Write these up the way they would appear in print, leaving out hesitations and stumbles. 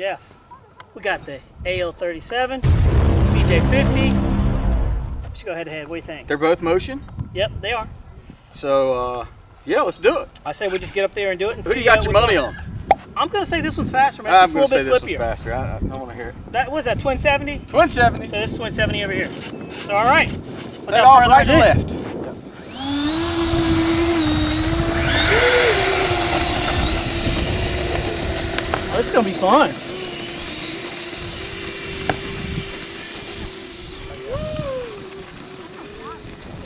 Jeff, we got the AL-37, PJ-50. Let's go ahead. What do you think? They're both motion? Yep, they are. So, yeah, let's do it. I say we just get up there and do it and see. Who do you got your money on? I'm going to say this one's faster, man. It's just a little bit slippier. This one's faster. I don't want to hear it. That was that twin 70? Twin 70. So this is twin 70 over here. So, all right. Take off right to left. Oh, this is going to be fun.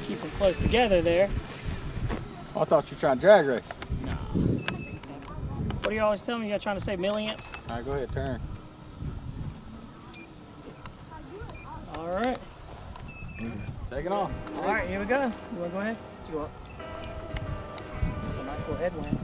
Keep them close together there. Oh, I thought you were trying to drag race. No. What do you always tell me? You're trying to say milliamps? All right, go ahead, turn. All right. Take it off. All right, here we go. You want to go ahead? Let's go up. That's a nice little headwind.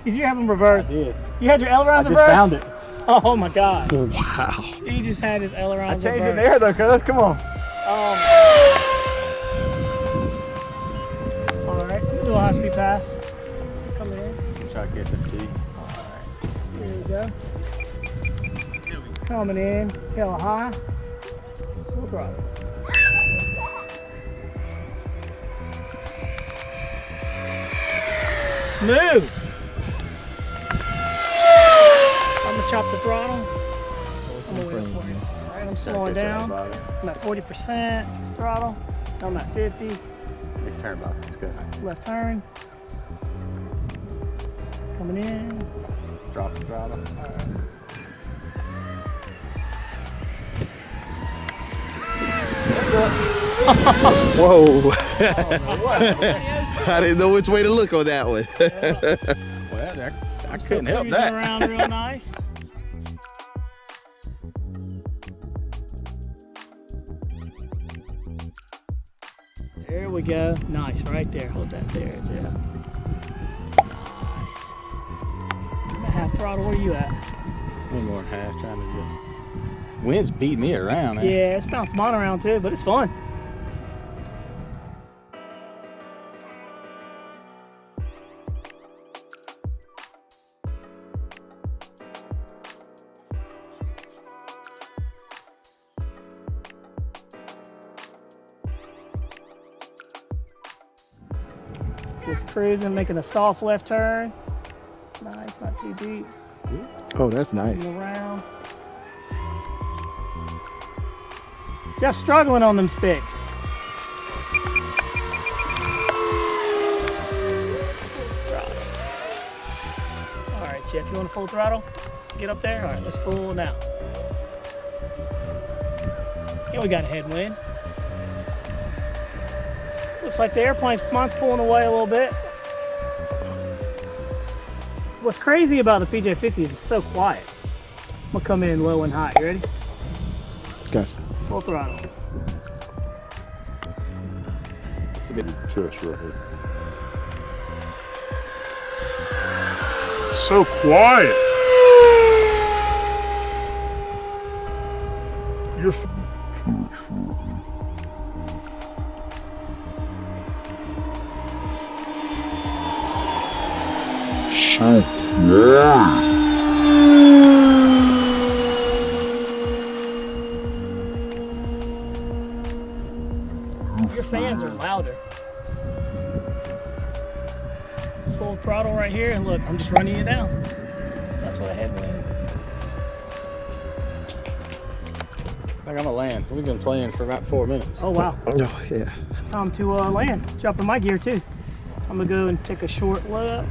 Did you have them reversed? I did. You had your ailerons reversed? I just found it. Oh my gosh. Wow. He just had his ailerons reversed. I changed it there though, cuz. Come on. Alright, do a high speed pass. Come in. Try to catch that T. Alright, here we go. Coming in, tail high. Full throttle. Smooth. I'm gonna chop the throttle. I'm gonna wait for you. Alright, I'm slowing down. I'm at 40% throttle. I'm at 50. Big turn, Bob. Let's go. Left turn. Coming in. Drop the throttle. Alright. Whoa. I didn't know which way to look on that one. Well, I couldn't help that. Around real nice. There we go. Nice, right there. Hold that there, Jeff. Nice. I'm at half throttle. Where you at? I'm more than half trying to just. Wind's beating me around, man. Yeah, it's bouncing mine around too, but it's fun. Just cruising, making a soft left turn. Nice, not too deep. Oh, that's nice. Coming around. Jeff's struggling on them sticks. All right, Jeff, you want to full throttle? Get up there? All right, let's full now. Yeah, we got a headwind. Looks like the airplane's mine's pulling away a little bit. What's crazy about the PJ-50 is it's so quiet. I'm gonna come in low and high. You ready? Gotcha. Full throttle. It's a bit tush right here. So quiet. You're so quiet. Your fans are louder. throttle right here, and look, I'm just running you down. That's what a headwind. Like I'm gonna land. We've been playing for about 4 minutes. Oh wow. Oh, yeah. Time to land. Jump in my gear too. I'm gonna go and take a short look.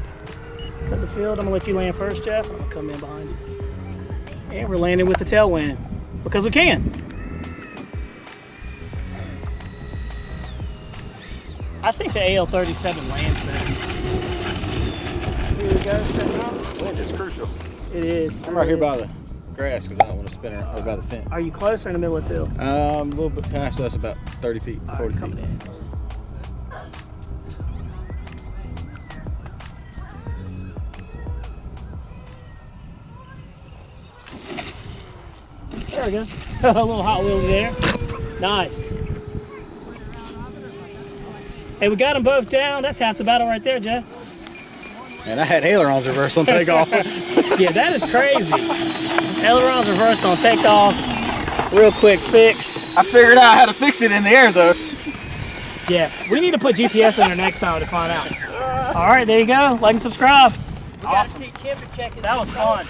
Cut the field. I'm gonna let you land first, Jeff. I'm gonna come in behind you. And we're landing with the tailwind because we can. I think the AL-37 lands better. Here we go. Setting up. Wind is crucial. It is. I'm right here by the grass because I don't want to spin around by the fence. Are you close or in the middle of the field? A little bit past us, about 30 feet, All 40 right, feet. coming in. There we go. A little hot wheel there. Nice. Hey, we got them both down. That's half the battle right there, Jeff. And I had ailerons reverse on takeoff. Yeah, that is crazy. Ailerons reverse on takeoff. Real quick fix. I figured out how to fix it in the air though. Jeff, we need to put GPS in there next time to find out. All right, there you go. Like and subscribe. Awesome. That was fun.